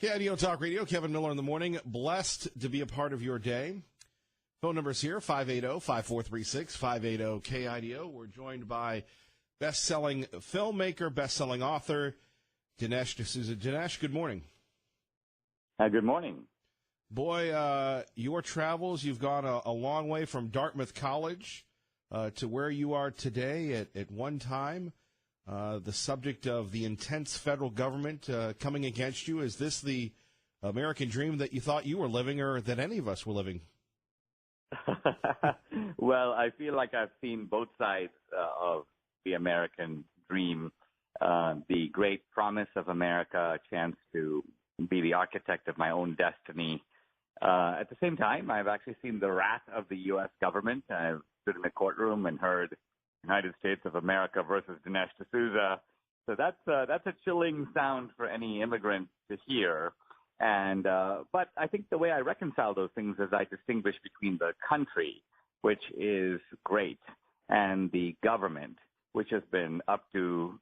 KIDO Talk Radio, Kevin Miller in the morning. Blessed to be a part of your day. Phone number's here, 580-5436, 580-KIDO. We're joined by best-selling filmmaker, best-selling author, Dinesh D'Souza. Dinesh, good morning. Good morning. Boy, your travels, you've gone a long way from Dartmouth College to where you are today at one time. The subject of the intense federal government coming against you. Is this the American dream that you thought you were living or that any of us were living? Well, I feel like I've seen both sides of the American dream. The great promise of America, a chance to be the architect of my own destiny. At the same time, I've actually seen the wrath of the U.S. government. I've stood in a courtroom and heard United States of America versus Dinesh D'Souza. So that's a chilling sound for any immigrant to hear. And but I think the way I reconcile those things is I distinguish between the country, which is great, and the government, which has been up to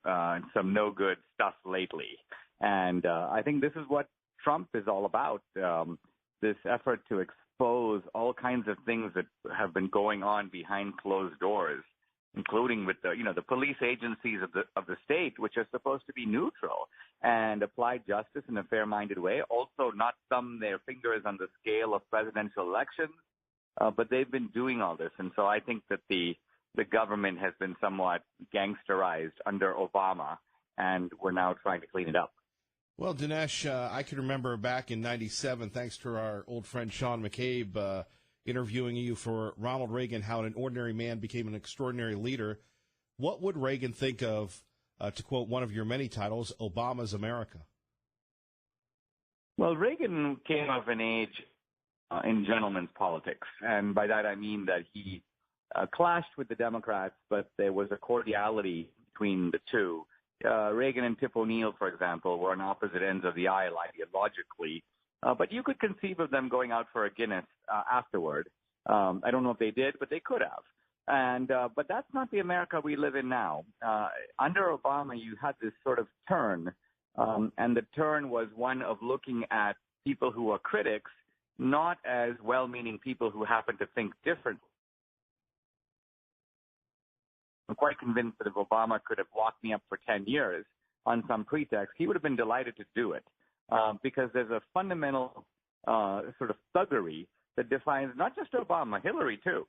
some no good stuff lately. And I think this is what Trump is all about. This effort to expose all kinds of things that have been going on behind closed doors, including with the police agencies of the state, which are supposed to be neutral and apply justice in a fair-minded way. Also, not thumb their fingers on the scale of presidential elections, but they've been doing all this, and so I think that the government has been somewhat gangsterized under Obama, and we're now trying to clean it up. Well, Dinesh, I can remember back in '97, thanks to our old friend Sean McCabe, interviewing you for Ronald Reagan, how an ordinary man became an extraordinary leader. What would Reagan think of, to quote one of your many titles, Obama's America? Well, Reagan came of an age in gentleman's politics, and by that I mean that he clashed with the Democrats, but there was a cordiality between the two. Reagan and Tip O'Neill, for example, were on opposite ends of the aisle ideologically, but you could conceive of them going out for a Guinness afterward. I don't know if they did, but they could have. And but that's not the America we live in now. Under Obama, you had this sort of turn, and the turn was one of looking at people who are critics not as well-meaning people who happen to think differently. I'm quite convinced that if Obama could have locked me up for 10 years on some pretext, he would have been delighted to do it, because there's a fundamental sort of thuggery that defines not just Obama, Hillary too.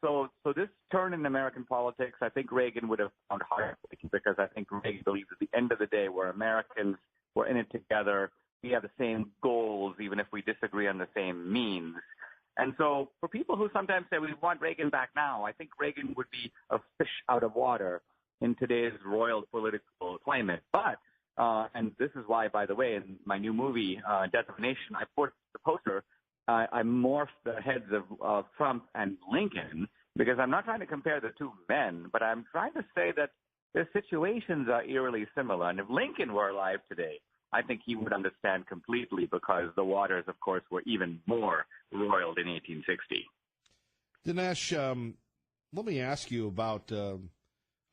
So this turn in American politics, I think Reagan would have found hard, because I think Reagan believes at the end of the day we're Americans, we're in it together, we have the same goals, even if we disagree on the same means. And so for people who sometimes say we want Reagan back now, I think Reagan would be a fish out of water in today's royal political climate. But, and this is why, by the way, in my new movie, Death of a Nation, I put the poster, I morphed the heads of Trump and Lincoln, because I'm not trying to compare the two men, but I'm trying to say that their situations are eerily similar. And if Lincoln were alive today, I think he would understand completely, because the waters, of course, were even more roiled in 1860. Dinesh, let me ask you about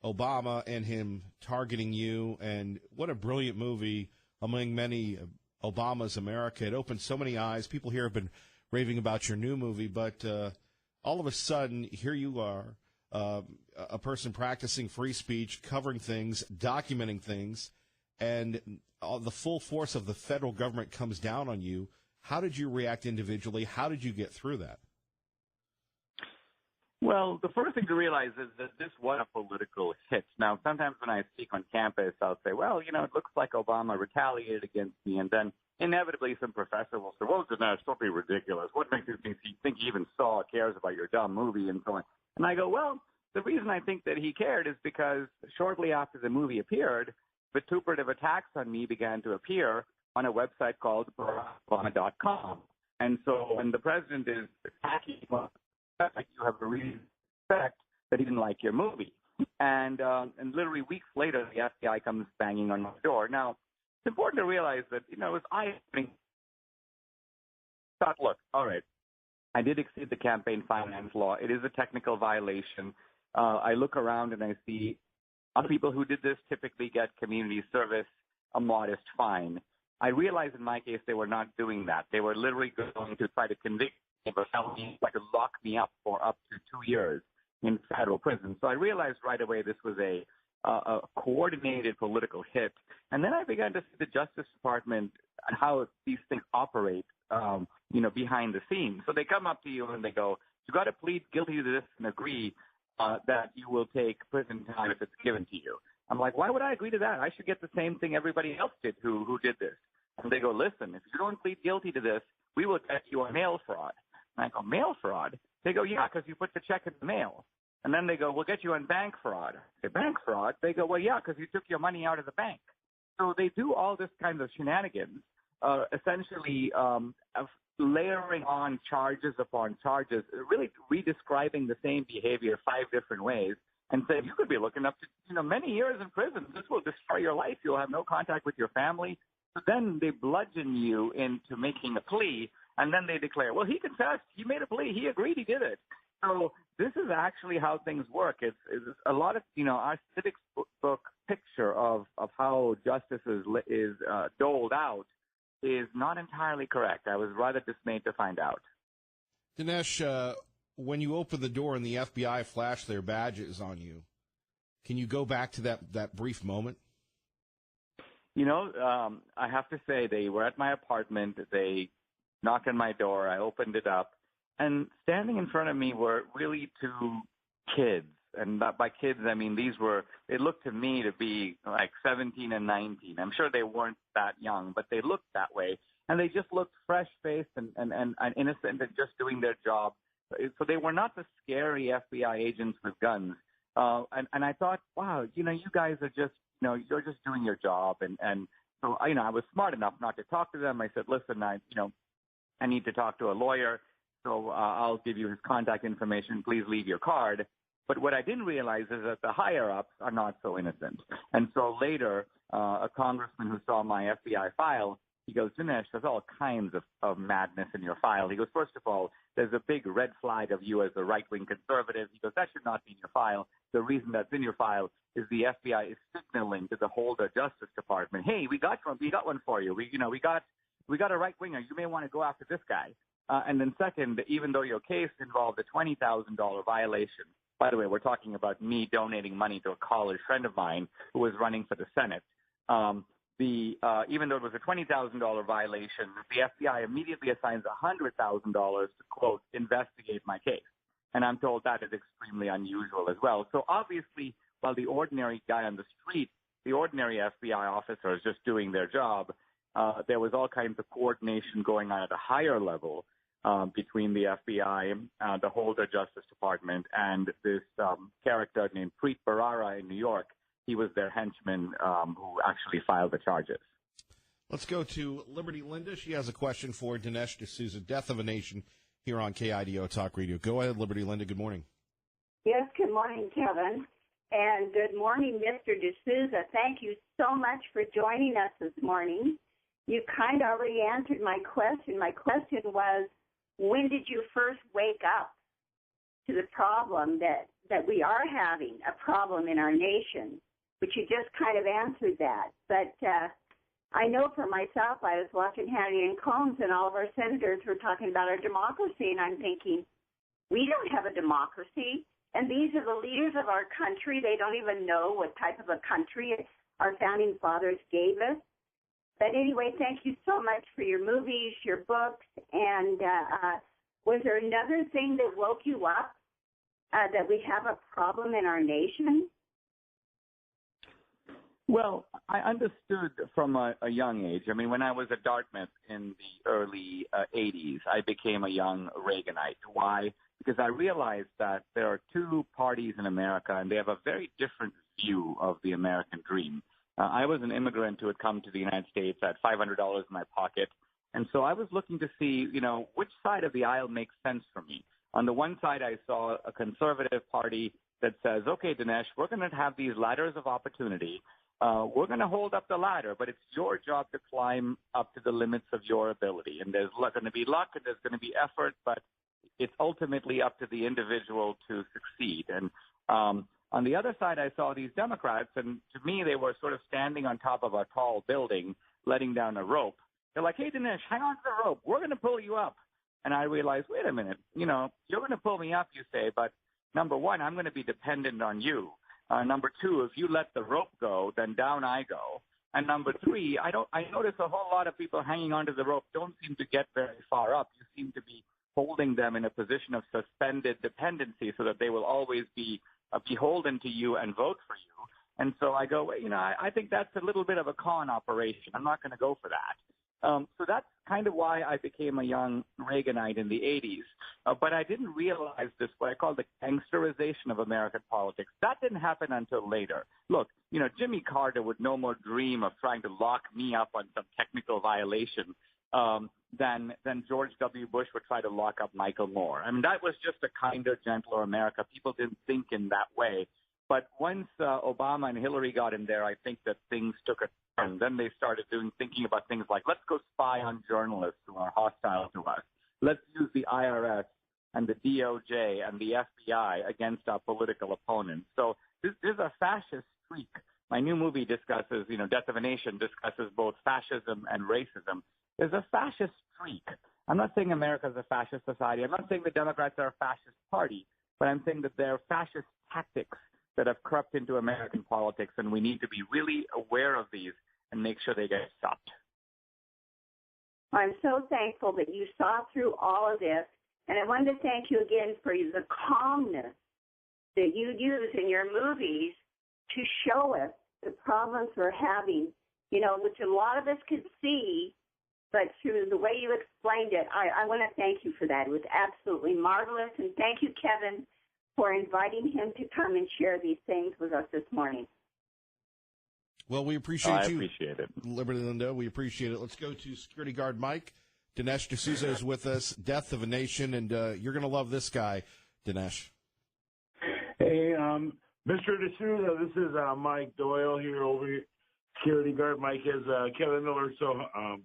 Obama and him targeting you, and what a brilliant movie among many, Obama's America. It opened so many eyes. People here have been raving about your new movie, but all of a sudden, here you are, a person practicing free speech, covering things, documenting things, and the full force of the federal government comes down on you. How did you react individually? How did you get through that? Well, the first thing to realize is that this was a political hit. Now, sometimes when I speak on campus, I'll say, well, it looks like Obama retaliated against me. And then inevitably some professor will say, well, Dinesh, don't be ridiculous. What makes you think he even saw or cares about your dumb movie and so on? And I go, well, the reason I think that he cared is because shortly after the movie appeared, vituperative attacks on me began to appear on a website called BarackObama.com. And so when the president is attacking you, you have a reason to suspect that he didn't like your movie. And literally weeks later, the FBI comes banging on my door. Now, it's important to realize that, it was eye-opening. Thought, look, all right, I did exceed the campaign finance law. It is a technical violation. I look around and I see other people who did this typically get community service, a modest fine. I realized in my case they were not doing that. They were literally going to try to convict me of a felony, like to lock me up for up to 2 years in federal prison. So I realized right away this was a coordinated political hit. And then I began to see the Justice Department and how these things operate, behind the scenes. So they come up to you and they go, you got to plead guilty to this and agree that you will take prison time if it's given to you. I'm like, why would I agree to that? I should get the same thing everybody else did who did this. And they go, listen, if you don't plead guilty to this, we will catch you on mail fraud. And I go, mail fraud? They go, yeah, because you put the check in the mail. And then they go, we'll get you on bank fraud. I say, bank fraud? They go, well, yeah, because you took your money out of the bank. So they do all this kind of shenanigans, essentially layering on charges upon charges, really redescribing the same behavior 5 different ways, and saying you could be looking up to many years in prison. This will destroy your life. You'll have no contact with your family. So then they bludgeon you into making a plea, and then they declare, well, he confessed. He made a plea. He agreed he did it. So this is actually how things work. It's a lot of, our civics book picture of how justice is doled out is not entirely correct. I was rather dismayed to find out. Dinesh, when you open the door and the FBI flash their badges on you, can you go back to that brief moment? I have to say they were at my apartment. They knocked on my door. I opened it up. And standing in front of me were really 2 kids. And by kids, I mean they looked to me to be like 17 and 19. I'm sure they weren't that young, but they looked that way. And they just looked fresh-faced and innocent and just doing their job. So they were not the scary FBI agents with guns. And I thought, wow, you guys are just, you're just doing your job. And so, I was smart enough not to talk to them. I said, listen, I need to talk to a lawyer. So I'll give you his contact information. Please leave your card. But what I didn't realize is that the higher-ups are not so innocent. And so later, a congressman who saw my FBI file, he goes, Dinesh, there's all kinds of madness in your file. He goes, first of all, there's a big red flag of you as a right-wing conservative. He goes, that should not be in your file. The reason that's in your file is the FBI is signaling to the Holder Justice Department, hey, we got one for you. We got a right-winger. You may want to go after this guy. And then second, even though your case involved a $20,000 violation, by the way, we're talking about me donating money to a college friend of mine who was running for the Senate. Even though it was a $20,000 violation, the FBI immediately assigns $100,000 to, quote, investigate my case. And I'm told that is extremely unusual as well. So obviously, while the ordinary guy on the street, the ordinary FBI officer is just doing their job, there was all kinds of coordination going on at a higher level between the FBI, the Holder Justice Department, and this character named Preet Bharara in New York. He was their henchman who actually filed the charges. Let's go to Liberty Linda. She has a question for Dinesh D'Souza, Death of a Nation, here on KIDO Talk Radio. Go ahead, Liberty Linda. Good morning. Yes, good morning, Kevin. And good morning, Mr. D'Souza. Thank you so much for joining us this morning. You kind of already answered my question. My question was, when did you first wake up to the problem that we are having, a problem in our nation? But you just kind of answered that. But I know for myself, I was watching Hannity and Combs, and all of our senators were talking about our democracy, and I'm thinking, we don't have a democracy, and these are the leaders of our country. They don't even know what type of a country our founding fathers gave us. But anyway, thank you so much for your movies, your books, and was there another thing that woke you up, that we have a problem in our nation? Well, I understood from a young age. I mean, when I was at Dartmouth in the early 80s, I became a young Reaganite. Why? Because I realized that there are 2 parties in America, and they have a very different view of the American dream. I was an immigrant who had come to the United States at $500 in my pocket, and so I was looking to see, which side of the aisle makes sense for me. On the one side, I saw a conservative party that says, okay, Dinesh, we're going to have these ladders of opportunity. We're going to hold up the ladder, but it's your job to climb up to the limits of your ability. And there's going to be luck and there's going to be effort, but it's ultimately up to the individual to succeed. And on the other side, I saw these Democrats, and to me, they were sort of standing on top of a tall building, letting down a rope. They're like, hey, Dinesh, hang on to the rope. We're going to pull you up. And I realized, wait a minute, you're going to pull me up, you say, but number one, I'm going to be dependent on you. Number two, if you let the rope go, then down I go. And number three, I notice a whole lot of people hanging onto the rope don't seem to get very far up. You seem to be holding them in a position of suspended dependency so that they will always be beholden to you and vote for you. And so I go, I think that's a little bit of a con operation. I'm not going to go for that. So that's kind of why I became a young Reaganite in the 80s. But I didn't realize this, what I call the gangsterization of American politics. That didn't happen until later. Look, Jimmy Carter would no more dream of trying to lock me up on some technical violation than George W. Bush would try to lock up Michael Moore. I mean, that was just a kinder, gentler America. People didn't think in that way. But once Obama and Hillary got in there, I think that things took a turn. Then they started thinking about things like, let's go spy on journalists who are hostile to us. Let's use the IRS and the DOJ and the FBI against our political opponents. So this is a fascist streak. My new movie discusses, Death of a Nation, discusses both fascism and racism. There's a fascist streak. I'm not saying America is a fascist society. I'm not saying the Democrats are a fascist party, but I'm saying that they're fascist tactics that have crept into American politics, and we need to be really aware of these and make sure they get stopped. I'm so thankful that you saw through all of this, and I wanted to thank you again for the calmness that you use in your movies to show us the problems we're having, which a lot of us could see, but through the way you explained it, I want to thank you for that. It was absolutely marvelous, and thank you, Kevin, for inviting him to come and share these things with us this morning. Well, we appreciate you. I appreciate it. Liberty Lindo, we appreciate it. Let's go to security guard Mike. Dinesh D'Souza is with us, Death of a Nation, and you're going to love this guy, Dinesh. Hey, Mr. D'Souza, this is Mike Doyle here over here. Security guard Mike, as Kevin Miller so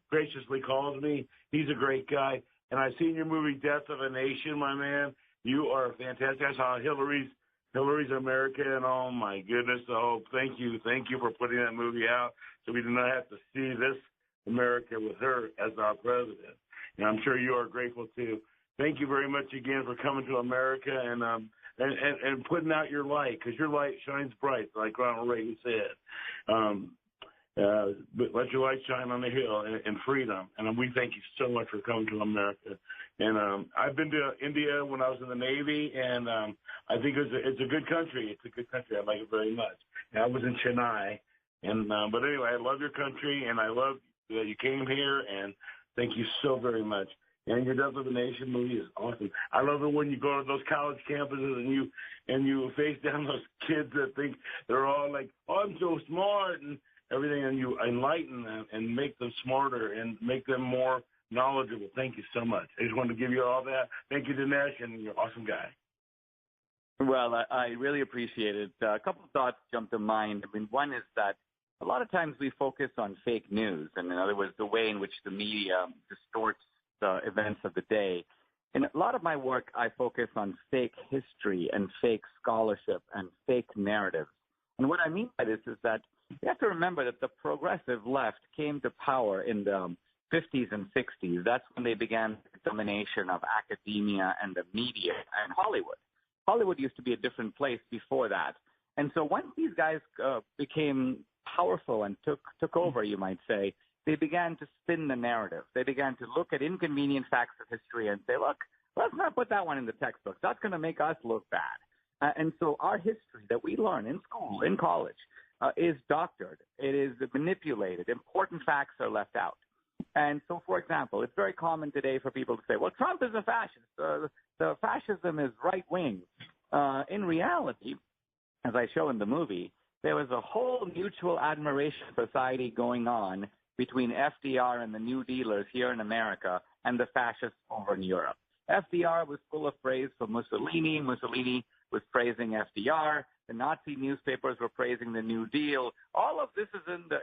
graciously calls me. He's a great guy. And I've seen your movie, Death of a Nation, my man. You are fantastic. I saw Hillary's America, and oh my goodness! Oh, thank you for putting that movie out, so we do not have to see this America with her as our president. And I'm sure you are grateful too. Thank you very much again for coming to America and putting out your light, because your light shines bright, like Ronald Reagan said. But let your light shine on the hill in freedom. And we thank you so much for coming to America. And I've been to India when I was in the Navy, and I think it's a good country. It's a good country. I like it very much. And I was in Chennai. But anyway, I love your country, and I love that you came here, and thank you so very much. And your Death of a Nation movie is awesome. I love it when you go to those college campuses and you face down those kids that think they're all like, oh, I'm so smart and everything, and you enlighten them and make them smarter and make them more knowledgeable. Thank you so much. I just wanted to give you all that. Thank you, Dinesh, and you're an awesome guy. Well, I really appreciate it. A couple of thoughts jump to mind. I mean, one is that a lot of times we focus on fake news, and in other words, the way in which the media distorts the events of the day. In a lot of my work, I focus on fake history and fake scholarship and fake narratives. And what I mean by this is that you have to remember that the progressive left came to power in the 50s and 60s. That's when they began the domination of academia and the media and Hollywood. Hollywood used to be a different place before that. And so once these guys became powerful and took over, you might say, they began to spin the narrative. They began to look at inconvenient facts of history and say, look, let's not put that one in the textbooks. That's going to make us look bad. And so our history that we learn in school, in college, is doctored. It is manipulated. Important facts are left out. And so, for example, it's very common today for people to say, well, Trump is a fascist. The fascism is right-wing. In reality, as I show in the movie, there was a whole mutual admiration society going on between FDR and the New Dealers here in America and the fascists over in Europe. FDR was full of praise for Mussolini. Mussolini was praising FDR. The Nazi newspapers were praising the New Deal. All of this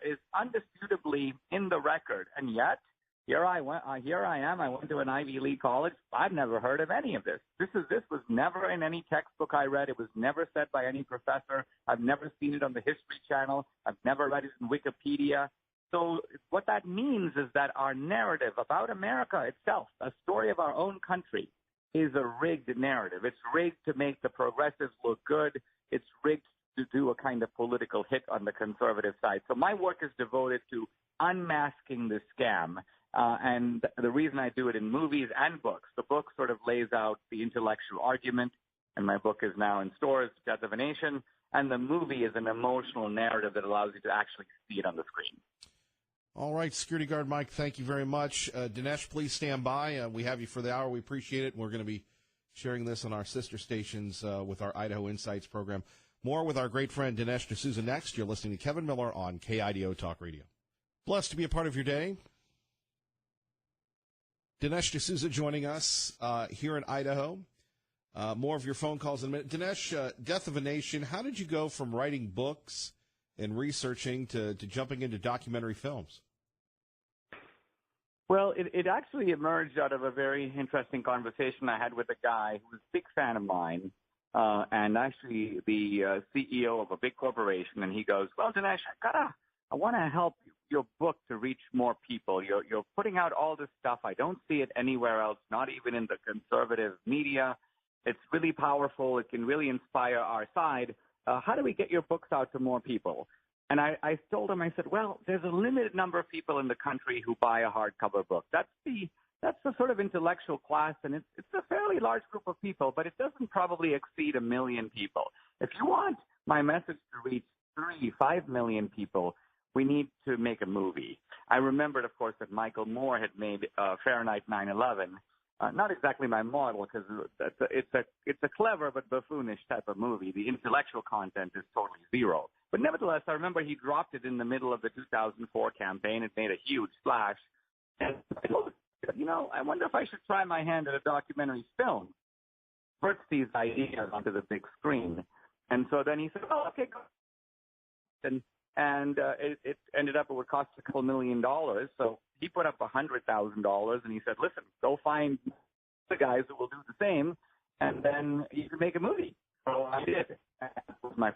is undisputably in the record. And yet, here I am. I went to an Ivy League college. I've never heard of any of this. This was never in any textbook I read. It was never said by any professor. I've never seen it on the History Channel. I've never read it in Wikipedia. So what that means is that our narrative about America itself, a story of our own country, is a rigged narrative. It's rigged to make the progressives look good. It's rigged to do a kind of political hit on the conservative side. So my work is devoted to unmasking this scam. And the reason I do it in movies and books, the book sort of lays out the intellectual argument, and my book is now in stores, Death of a Nation, and the movie is an emotional narrative that allows you to actually see it on the screen. All right, Security Guard Mike, thank you very much. Dinesh, please stand by. We have you for the hour. We appreciate it. We're going to be sharing this on our sister stations with our Idaho Insights program. More with our great friend Dinesh D'Souza next. You're listening to Kevin Miller on KIDO Talk Radio. Blessed to be a part of your day. Dinesh D'Souza joining us here in Idaho. More of your phone calls in a minute. Dinesh, Death of a Nation, how did you go from writing books and researching to jumping into documentary films? Well, it actually emerged out of a very interesting conversation I had with a guy who was a big fan of mine, and actually the CEO of a big corporation. And he goes, "Well, Dinesh, I want to help your book to reach more people. You're putting out all this stuff. I don't see it anywhere else, not even in the conservative media. It's really powerful. It can really inspire our side. How do we get your books out to more people?" And I told him, I said, well, there's a limited number of people in the country who buy a hardcover book. That's the sort of intellectual class, and it's a fairly large group of people, but it doesn't probably exceed 1 million people. If you want my message to reach 5 million people, we need to make a movie. I remembered, of course, that Michael Moore had made Fahrenheit 9/11. Not exactly my model, because it's a clever but buffoonish type of movie. The intellectual content is totally zero. But nevertheless, I remember he dropped it in the middle of the 2004 campaign. It made a huge splash. And I told him, I wonder if I should try my hand at a documentary film. Puts these ideas onto the big screen. And so then he said, oh, okay, go. And it ended up it would cost a couple $1 million. So he put up $100,000, and he said, listen, go find the guys who will do the same, and then you can make a movie. So I did. That was my,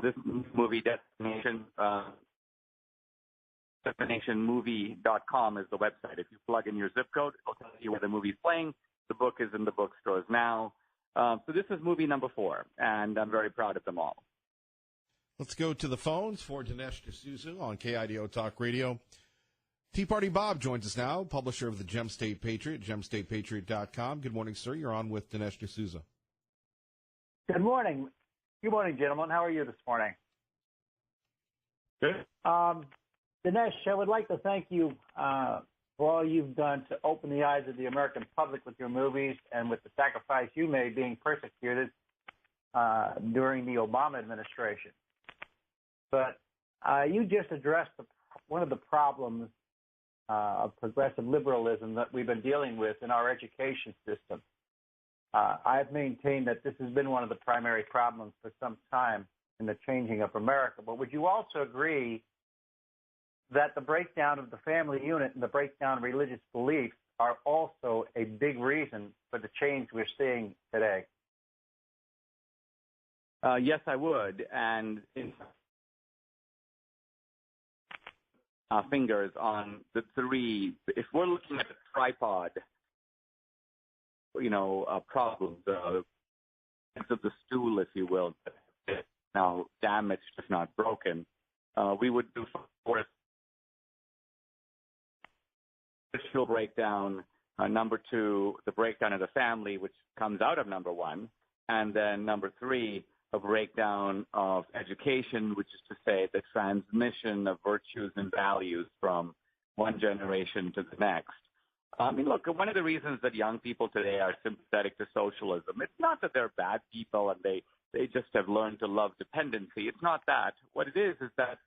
this movie, Destination, DestinationMovie.com is the website. If you plug in your zip code, it'll tell you where the movie's playing. The book is in the bookstores now. So this is movie number 4, and I'm very proud of them all. Let's go to the phones for Dinesh D'Souza on KIDO Talk Radio. Tea Party Bob joins us now, publisher of the Gem State Patriot, gemstatepatriot.com. Good morning, sir. You're on with Dinesh D'Souza. Good morning. Good morning, gentlemen. How are you this morning? Good. Dinesh, I would like to thank you for all you've done to open the eyes of the American public with your movies and with the sacrifice you made being persecuted during the Obama administration. But you just addressed one of the problems of progressive liberalism that we've been dealing with in our education system. I've maintained that this has been one of the primary problems for some time in the changing of America. But would you also agree that the breakdown of the family unit and the breakdown of religious beliefs are also a big reason for the change we're seeing today? Yes, I would. And fingers on the 3. If we're looking at the tripod, problems, of the stool, if you will, now damaged, if not broken, we would do for spiritual breakdown. Number 2, the breakdown of the family, which comes out of number 1, and then number 3, a breakdown of education, which is to say the transmission of virtues and values from one generation to the next. I mean, look, one of the reasons that young people today are sympathetic to socialism, it's not that they're bad people and they just have learned to love dependency. It's not that. What it is that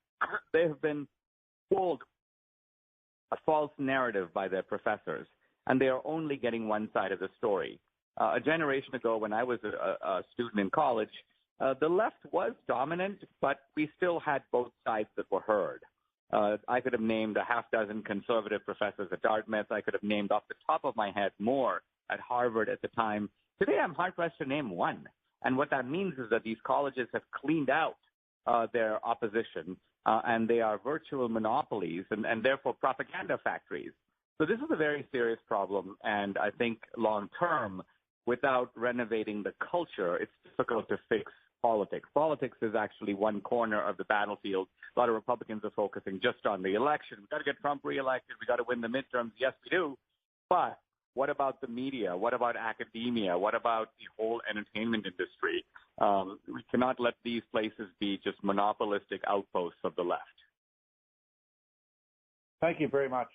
they have been told a false narrative by their professors, and they are only getting one side of the story. A generation ago, when I was a student in college, the left was dominant, but we still had both sides that were heard. I could have named a half dozen conservative professors at Dartmouth. I could have named off the top of my head more at Harvard at the time. Today, I'm hard-pressed to name one. And what that means is that these colleges have cleaned out their opposition. and they are virtual monopolies and therefore propaganda factories. So this is a very serious problem, and I think long term, without renovating the culture, it's difficult to fix politics. Politics is actually one corner of the battlefield. A lot of Republicans are focusing just on the election. We've got to get Trump reelected. We've got to win the midterms. Yes, we do. But what about the media? What about academia? What about the whole entertainment industry? We cannot let these places be just monopolistic outposts of the left. Thank you very much.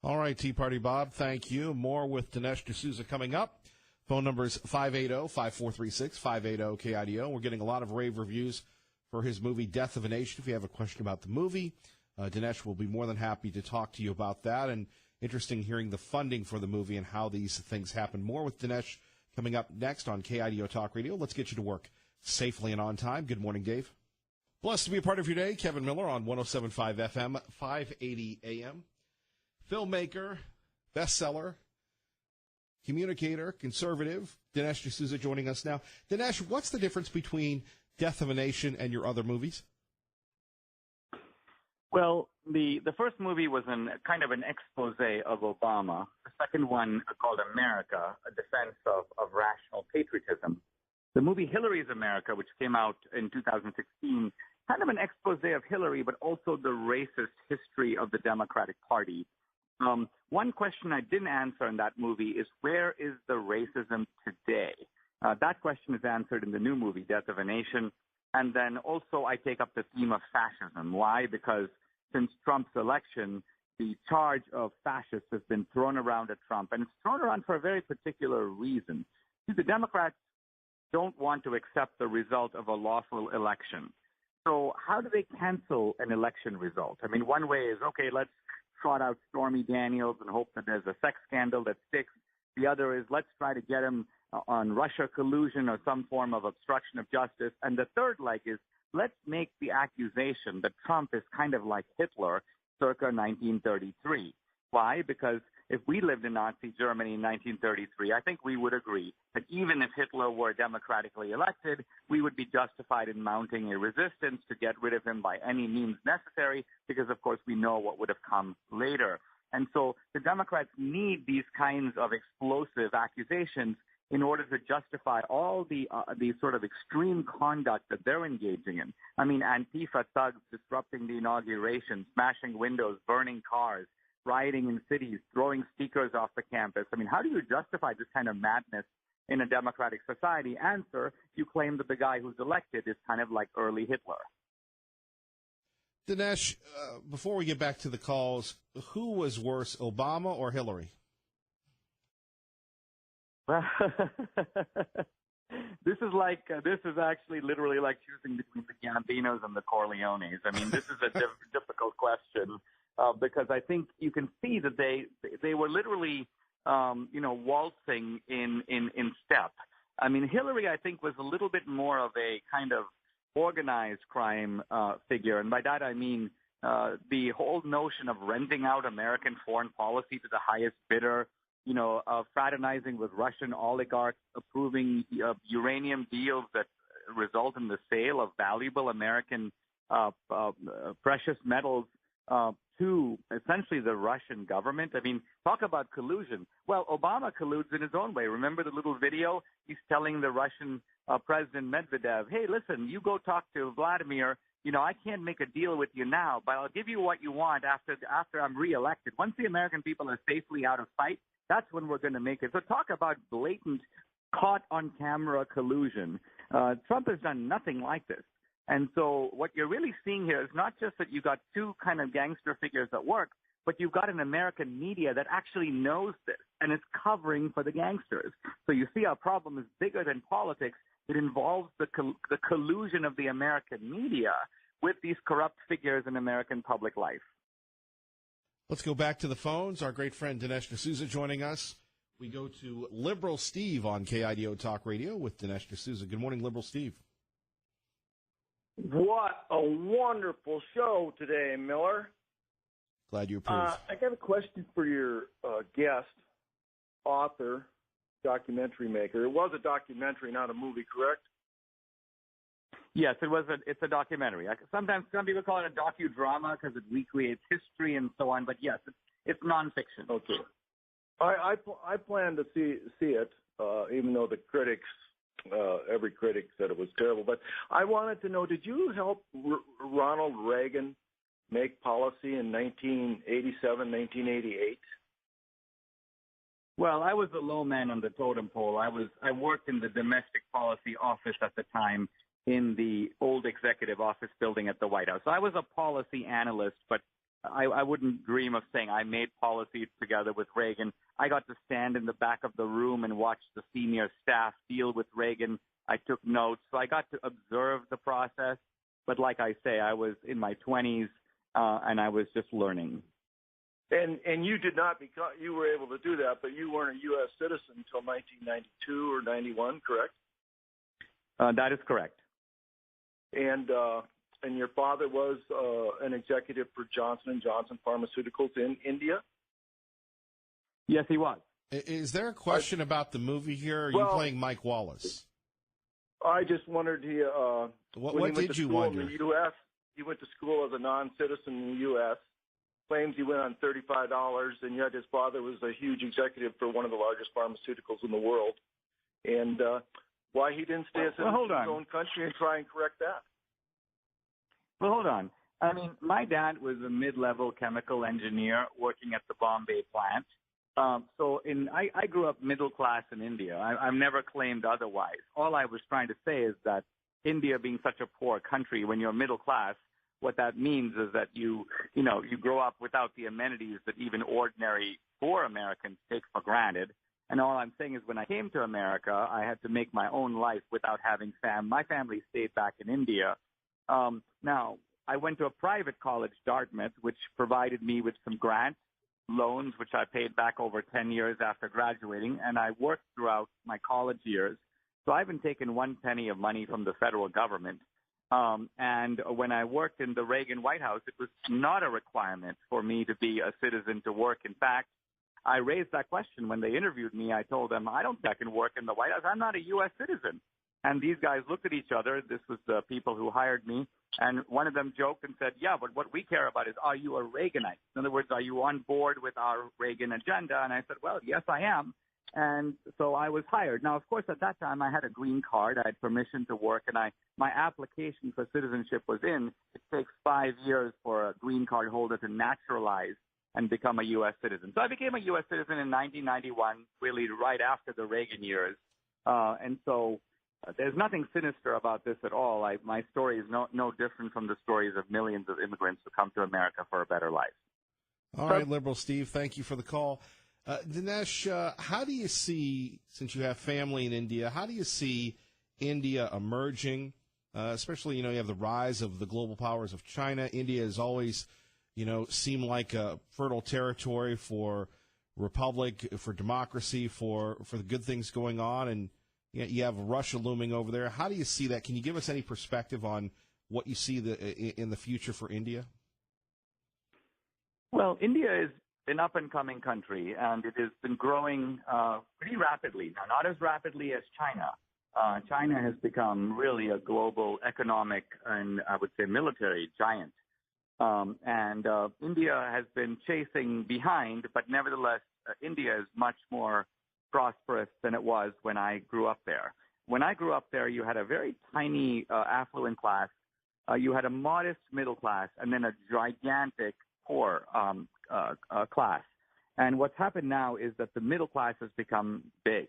All right, Tea Party Bob, thank you. More with Dinesh D'Souza coming up. Phone number is 580-5436, 580-KIDO. We're getting a lot of rave reviews for his movie Death of a Nation. If you have a question about the movie, Dinesh will be more than happy to talk to you about that. And interesting hearing the funding for the movie and how these things happen. More with Dinesh coming up next on KIDO Talk Radio. Let's get you to work safely and on time. Good morning, Dave. Blessed to be a part of your day. Kevin Miller on 107.5 FM, 580 AM. Filmmaker, bestseller, communicator, conservative, Dinesh D'Souza joining us now. Dinesh, what's the difference between Death of a Nation and your other movies? Well, the first movie was kind of an expose of Obama. The second one, called America, a defense of rational patriotism. The movie Hillary's America, which came out in 2016, kind of an expose of Hillary, but also the racist history of the Democratic Party. One question I didn't answer in that movie is, where is the racism today? That question is answered in the new movie, Death of a Nation. And then also I take up the theme of fascism. Why? Because since Trump's election, the charge of fascist has been thrown around at Trump, and it's thrown around for a very particular reason. See, the Democrats don't want to accept the result of a lawful election. So how do they cancel an election result? I mean, one way is, okay, let's trot out Stormy Daniels and hope that there's a sex scandal that sticks. The other is, let's try to get him on Russia collusion or some form of obstruction of justice. And the third leg is, let's make the accusation that Trump is kind of like Hitler circa 1933. Why? Because if we lived in Nazi Germany in 1933, I think we would agree that even if Hitler were democratically elected, we would be justified in mounting a resistance to get rid of him by any means necessary, because, of course, we know what would have come later. And so the Democrats need these kinds of explosive accusations in order to justify all the sort of extreme conduct that they're engaging in. I mean, Antifa thugs disrupting the inauguration, smashing windows, burning cars, rioting in cities, throwing speakers off the campus. I mean, how do you justify this kind of madness in a democratic society? Answer, you claim that the guy who's elected is kind of like early Hitler. Dinesh, before we get back to the calls, who was worse, Obama or Hillary? Well, this is actually literally like choosing between the Gambinos and the Corleones. I mean, this is a difficult question. Because I think you can see that they were literally, waltzing in step. I mean, Hillary, I think, was a little bit more of a kind of organized crime figure. And by that, I mean the whole notion of renting out American foreign policy to the highest bidder, fraternizing with Russian oligarchs, approving uranium deals that result in the sale of valuable American precious metals to essentially the Russian government. I mean, talk about collusion. Well, Obama colludes in his own way. Remember the little video? He's telling the Russian President Medvedev, hey, listen, you go talk to Vladimir. I can't make a deal with you now, but I'll give you what you want after I'm reelected. Once the American people are safely out of sight, that's when we're going to make it. So talk about blatant, caught-on-camera collusion. Trump has done nothing like this. And so what you're really seeing here is not just that you got two kind of gangster figures at work, but you've got an American media that actually knows this and is covering for the gangsters. So you see our problem is bigger than politics. It involves the collusion of the American media with these corrupt figures in American public life. Let's go back to the phones. Our great friend Dinesh D'Souza joining us. We go to Liberal Steve on KIDO Talk Radio with Dinesh D'Souza. Good morning, Liberal Steve. What a wonderful show today, Miller. Glad you approve. I got a question for your guest, author, documentary maker. It was a documentary, not a movie, correct? Yes, it's a documentary. Sometimes some people call it a docudrama because it recreates history and so on. But yes, it's nonfiction. Okay. I plan to see it, even though the critics, every critic said it was terrible. But I wanted to know, did you help Ronald Reagan make policy in 1987, 1988? Well, I was a low man on the totem pole. I worked in the domestic policy office at the time in the old executive office building at the White House. So I was a policy analyst, but I wouldn't dream of saying I made policies together with Reagan. I got to stand in the back of the room and watch the senior staff deal with Reagan. I took notes, so I got to observe the process. But like I say, I was in my 20s, and I was just learning. And you did not become, you were able to do that, but you weren't a U.S. citizen until 1992 or 91, correct? That is correct. And your father was an executive for Johnson & Johnson Pharmaceuticals in India? Yes, he was. Is there a question about the movie here? Or are you playing Mike Wallace? I just wondered, what did you wonder? In the U.S., he went to school as a non-citizen in the U.S., claims he went on $35, and yet his father was a huge executive for one of the largest pharmaceuticals in the world. And why he didn't stay a citizen in his own country and try and correct that? Well, hold on. I mean, my dad was a mid-level chemical engineer working at the Bombay plant. I grew up middle class in India. I've never claimed otherwise. All I was trying to say is that India being such a poor country, when you're middle class, what that means is that you grow up without the amenities that even ordinary poor Americans take for granted. And all I'm saying is when I came to America, I had to make my own life without having my family stayed back in India. Now, I went to a private college, Dartmouth, which provided me with some grant loans, which I paid back over 10 years after graduating, and I worked throughout my college years. So I haven't taken one penny of money from the federal government. And when I worked in the Reagan White House, it was not a requirement for me to be a citizen to work. In fact, I raised that question when they interviewed me. I told them, I don't think I can work in the White House. I'm not a U.S. citizen. And these guys looked at each other. This was the people who hired me. And one of them joked and said, yeah, but what we care about is, are you a Reaganite? In other words, are you on board with our Reagan agenda? And I said, well, yes, I am. And so I was hired. Now, of course, at that time, I had a green card. I had permission to work, and my application for citizenship was in. It takes 5 years for a green card holder to naturalize and become a U.S. citizen. So I became a U.S. citizen in 1991, really right after the Reagan years. And so there's nothing sinister about this at all. My story is no different from the stories of millions of immigrants who come to America for a better life. All right, Liberal Steve, thank you for the call. Dinesh, how do you see, since you have family in India, how do you see India emerging, especially, you have the rise of the global powers of China? India has always, seemed like a fertile territory for republic, for democracy, for the good things going on, and you have Russia looming over there. How do you see that? Can you give us any perspective on what you see in the future for India? Well, India is an up-and-coming country, and it has been growing pretty rapidly. Now, not as rapidly as China. China has become really a global economic and, I would say, military giant. And India has been chasing behind, but nevertheless, India is much more prosperous than it was when I grew up there. When I grew up there, you had a very tiny affluent class. You had a modest middle class, and then a gigantic poor class. And what's happened now is that the middle class has become big.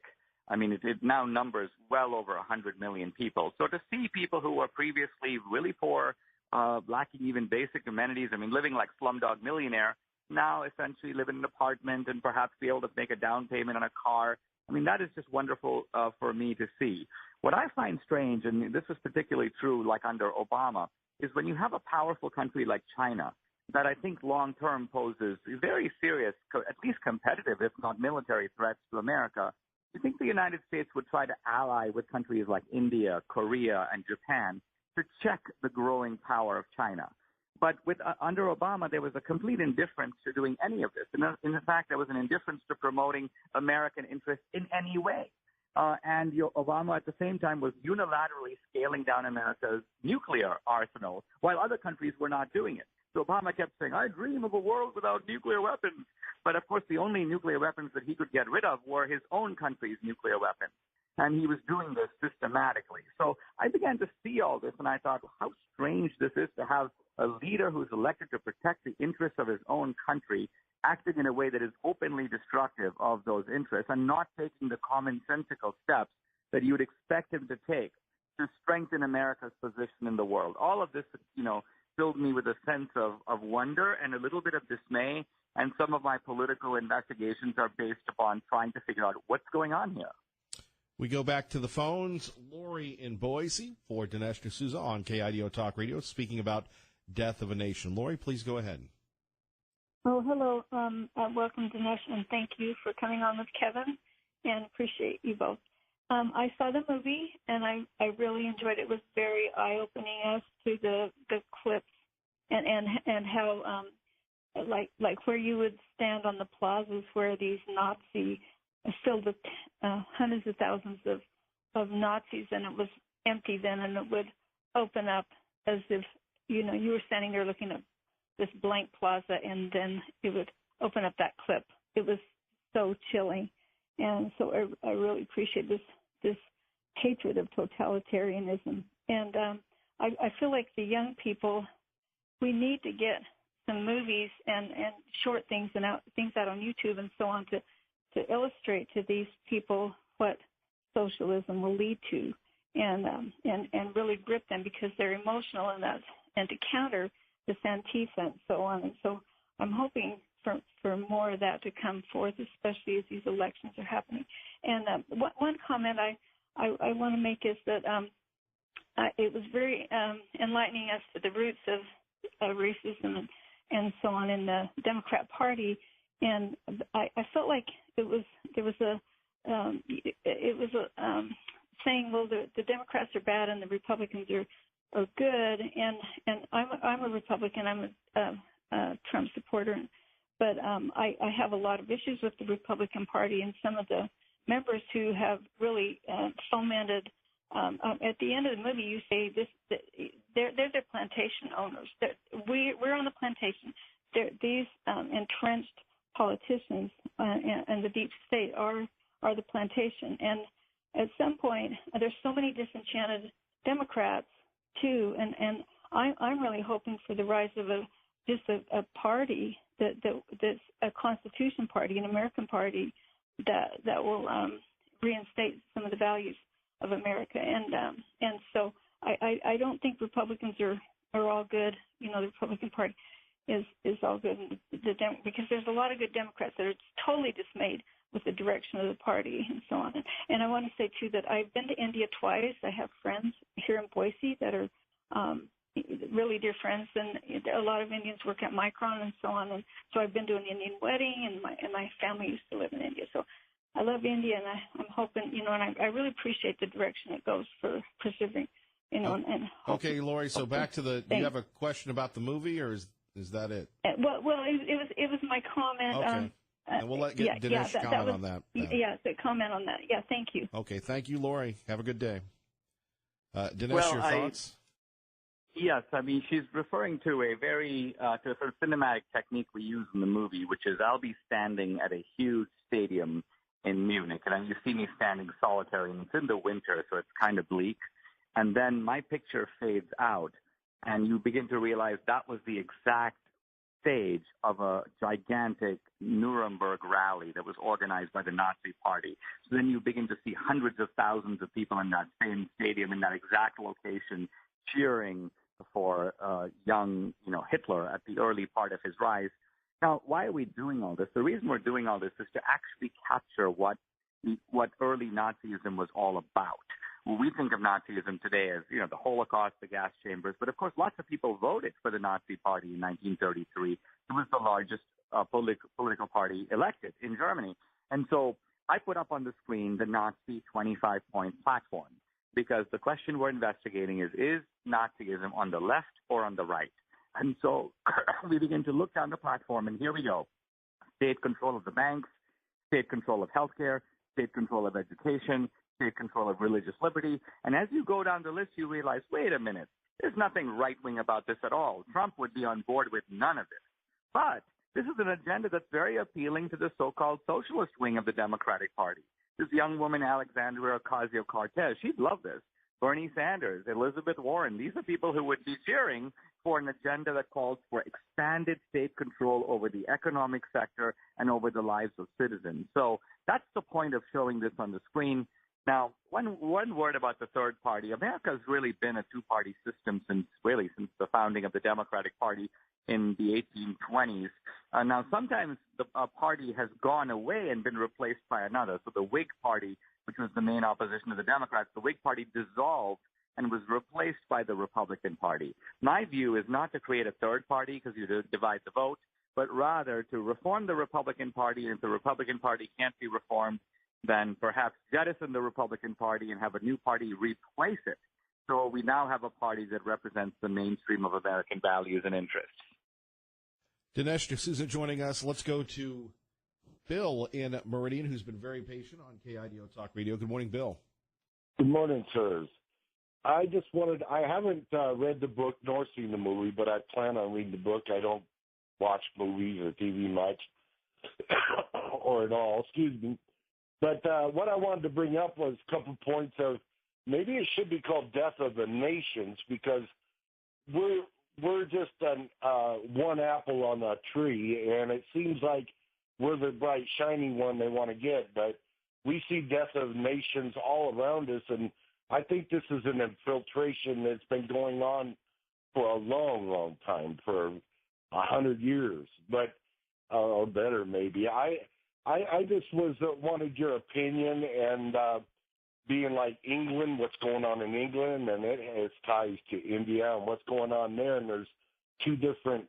I mean, it now numbers well over 100 million people. So to see people who were previously really poor, lacking even basic amenities, I mean, living like Slumdog Millionaire, now essentially live in an apartment and perhaps be able to make a down payment on a car. I mean, that is just wonderful for me to see. What I find strange, and this is particularly true like under Obama, is when you have a powerful country like China that I think long-term poses very serious, at least competitive, if not military threats to America, you think the United States would try to ally with countries like India, Korea, and Japan to check the growing power of China. But under Obama, there was a complete indifference to doing any of this. In fact, there was an indifference to promoting American interests in any way. And Obama at the same time was unilaterally scaling down America's nuclear arsenal while other countries were not doing it. So Obama kept saying, I dream of a world without nuclear weapons. But of course, the only nuclear weapons that he could get rid of were his own country's nuclear weapons. And he was doing this systematically. So I began to see all this, and I thought, well, how strange this is to have a leader who's elected to protect the interests of his own country acting in a way that is openly destructive of those interests and not taking the commonsensical steps that you would expect him to take to strengthen America's position in the world. All of this, filled me with a sense of wonder and a little bit of dismay, and some of my political investigations are based upon trying to figure out what's going on here. We go back to the phones. Lori in Boise for Dinesh D'Souza on KIDO Talk Radio, speaking about Death of a Nation. Lori, please go ahead. Oh, hello. Welcome, Dinesh, and thank you for coming on with Kevin, and appreciate you both. I saw the movie, and I really enjoyed it. It was very eye-opening as to the clips and how, like where you would stand on the plazas where these Nazi filled with hundreds of thousands of Nazis, and it was empty then, and it would open up as if, you were standing there looking at this blank plaza, and then it would open up that clip. It was so chilling. And so I really appreciate this hatred of totalitarianism. And I feel like the young people, we need to get some movies and short things and things out on YouTube and so on to illustrate to these people what socialism will lead to, and really grip them because they're emotional in that, and to counter this Antifa and so on. And so I'm hoping for more of that to come forth, especially as these elections are happening. And one comment I want to make is that it was very enlightening as to the roots of racism and so on in the Democrat Party. And I felt like there was a saying, well, the Democrats are bad and the Republicans are good. And I'm a Republican. I'm a Trump supporter. But I have a lot of issues with the Republican Party and some of the members who have really fomented. At the end of the movie, you say they're the plantation owners. We're on the plantation. These entrenched politicians and the deep state are the plantation. And at some point, there's so many disenchanted Democrats too, and I'm really hoping for the rise of a party that's a Constitution party, an American party that will reinstate some of the values of America. And so I don't think Republicans are all good. The Republican Party is all good because there's a lot of good Democrats that are totally dismayed with the direction of the party and so on. And I want to say, too, that I've been to India twice. I have friends here in Boise that are really dear friends, and a lot of Indians work at Micron and so on. And so I've been to an Indian wedding, and my family used to live in India. So I love India, and I'm hoping, and I really appreciate the direction it goes for persevering, and okay, Lori, so back to do you have a question about the movie, or is that it? Well, it was my comment. Okay. And we'll let Dinesh comment on that. Yeah, comment on that. Yeah, thank you. Okay, thank you, Lori. Have a good day. Dinesh, your thoughts? Yes, I mean, she's referring to a very to a sort of cinematic technique we use in the movie, which is I'll be standing at a huge stadium in Munich, and you see me standing solitary, and it's in the winter, so it's kind of bleak. And then my picture fades out, and you begin to realize that was the exact stage of a gigantic Nuremberg rally that was organized by the Nazi Party. So then you begin to see hundreds of thousands of people in that same stadium in that exact location cheering for young, Hitler at the early part of his rise. Now, why are we doing all this? The reason we're doing all this is to actually capture what early Nazism was all about. Well, we think of Nazism today as, the Holocaust, the gas chambers, but of course lots of people voted for the Nazi Party in 1933. It was the largest political party elected in Germany. And so I put up on the screen the Nazi 25-point platform, because the question we're investigating is Nazism on the left or on the right? And so we begin to look down the platform, and here we go. State control of the banks, state control of healthcare, state control of education, state control of religious liberty. And as you go down the list, you realize, wait a minute, there's nothing right-wing about this at all. Trump would be on board with none of this. But this is an agenda that's very appealing to the so-called socialist wing of the Democratic Party. This young woman, Alexandria Ocasio-Cortez, she'd love this. Bernie Sanders, Elizabeth Warren, these are people who would be cheering for an agenda that calls for expanded state control over the economic sector and over the lives of citizens. So that's the point of showing this on the screen. Now, one word about the third party. America has really been a two-party system since the founding of the Democratic Party in the 1820s. Now, sometimes a party has gone away and been replaced by another. So the Whig Party, which was the main opposition to the Democrats, the Whig Party dissolved and was replaced by the Republican Party. My view is not to create a third party because you divide the vote, but rather to reform the Republican Party. And if the Republican Party can't be reformed, then perhaps jettison the Republican Party and have a new party replace it. So we now have a party that represents the mainstream of American values and interests. Dinesh D'Souza joining us. Let's go to Bill in Meridian, who's been very patient on KIDO Talk Radio. Good morning, Bill. Good morning, sirs. I haven't read the book nor seen the movie, but I plan on reading the book. I don't watch movies or TV much, or at all, excuse me. But what I wanted to bring up was a couple points of maybe it should be called Death of the Nations, because we're just one apple on a tree, and it seems like we're the bright, shiny one they want to get. But we see Death of Nations all around us, and I think this is an infiltration that's been going on for a long, long time, for 100 years, but or better maybe. I just wanted your opinion, and being like England, what's going on in England, and it has ties to India and what's going on there, and there's two different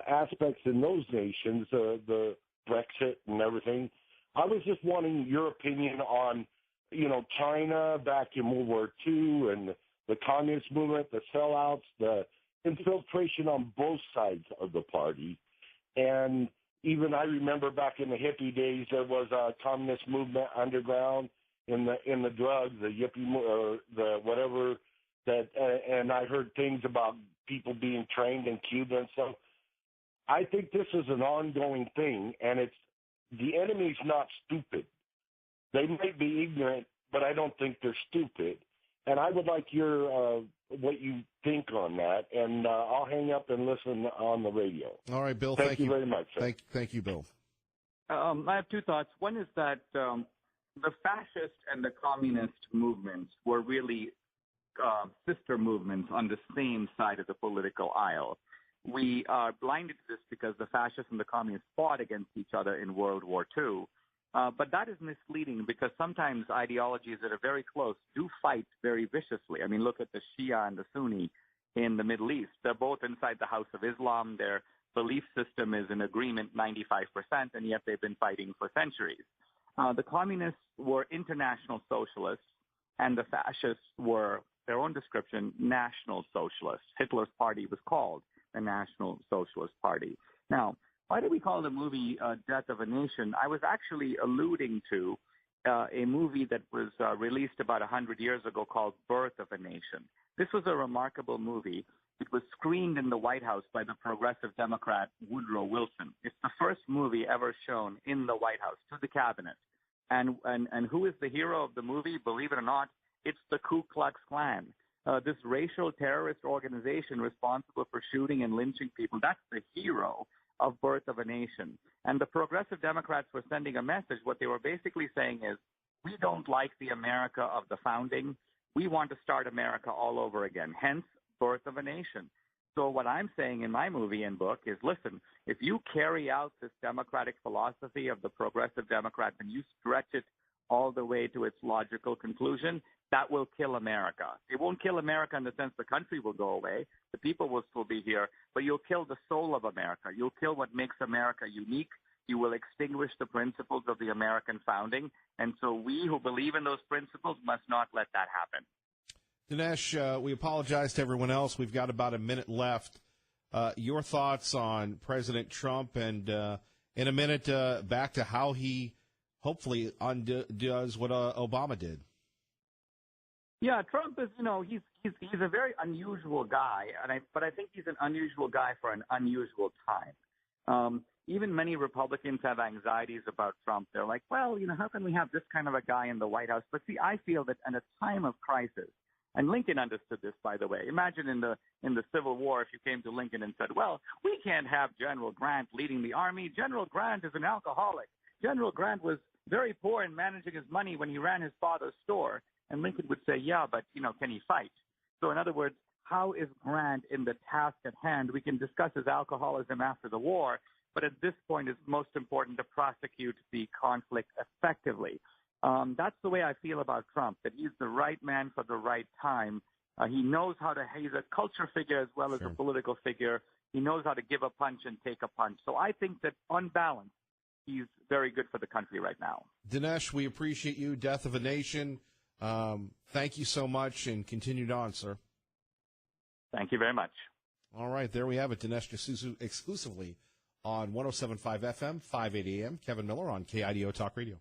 aspects in those nations, the Brexit and everything. I was just wanting your opinion on, China back in World War II and the communist movement, the sellouts, the infiltration on both sides of the party. And even I remember back in the hippie days, there was a communist movement underground in the drugs, the yippie or the whatever that, and I heard things about people being trained in Cuba and stuff. I think this is an ongoing thing, and the enemy's not stupid. They might be ignorant, but I don't think they're stupid. And I would like your what you think on that, and I'll hang up and listen on the radio. All right, Bill. Thank you very much, sir. Thank you, Bill. I have two thoughts. One is that the fascist and the communist movements were really sister movements on the same side of the political aisle. We are blinded to this because the fascists and the communists fought against each other in World War II. But that is misleading because sometimes ideologies that are very close do fight very viciously. I mean, look at the Shia and the Sunni in the Middle East. They're both inside the House of Islam. Their belief system is in agreement 95%, and yet they've been fighting for centuries. The communists were international socialists, and the fascists were, their own description, national socialists. Hitler's party was called the National Socialist Party. Now, why do we call the movie Death of a Nation? I was actually alluding to a movie that was released about 100 years ago called Birth of a Nation. This was a remarkable movie. It was screened in the White House by the progressive Democrat Woodrow Wilson. It's the first movie ever shown in the White House to the cabinet. And who is the hero of the movie? Believe it or not, it's the Ku Klux Klan. This racial terrorist organization responsible for shooting and lynching people. That's the hero of Birth of a Nation. And the progressive Democrats were sending a message. What they were basically saying is, we don't like the America of the founding. We want to start America all over again, hence Birth of a Nation. So what I'm saying in my movie and book is, listen, if you carry out this democratic philosophy of the progressive Democrats and you stretch it all the way to its logical conclusion, that will kill America. It won't kill America in the sense the country will go away. The people will still be here, but you'll kill the soul of America. You'll kill what makes America unique. You will extinguish the principles of the American founding. And so we who believe in those principles must not let that happen. Dinesh, we apologize to everyone else. We've got about a minute left. Your thoughts on President Trump, and in a minute, back to how he hopefully undoes what Obama did. Yeah, Trump is, he's a very unusual guy, but I think he's an unusual guy for an unusual time. Even many Republicans have anxieties about Trump. They're like, well, how can we have this kind of a guy in the White House? But see, I feel that in a time of crisis, and Lincoln understood this, by the way. Imagine in the Civil War, if you came to Lincoln and said, well, we can't have General Grant leading the army. General Grant is an alcoholic. General Grant was very poor in managing his money when he ran his father's store. And Lincoln would say, yeah, but, can he fight? So in other words, how is Grant in the task at hand? We can discuss his alcoholism after the war, but at this point it's most important to prosecute the conflict effectively. That's the way I feel about Trump, that he's the right man for the right time. He knows he's a culture figure as well as a political figure. He knows how to give a punch and take a punch. So I think that on balance, he's very good for the country right now. Dinesh, we appreciate you. Death of a Nation. Thank you so much, and continued on, sir. Thank you very much. All right, there we have it. Dinesh D'Souza exclusively on 107.5 FM, 580 AM. Kevin Miller on KIDO Talk Radio.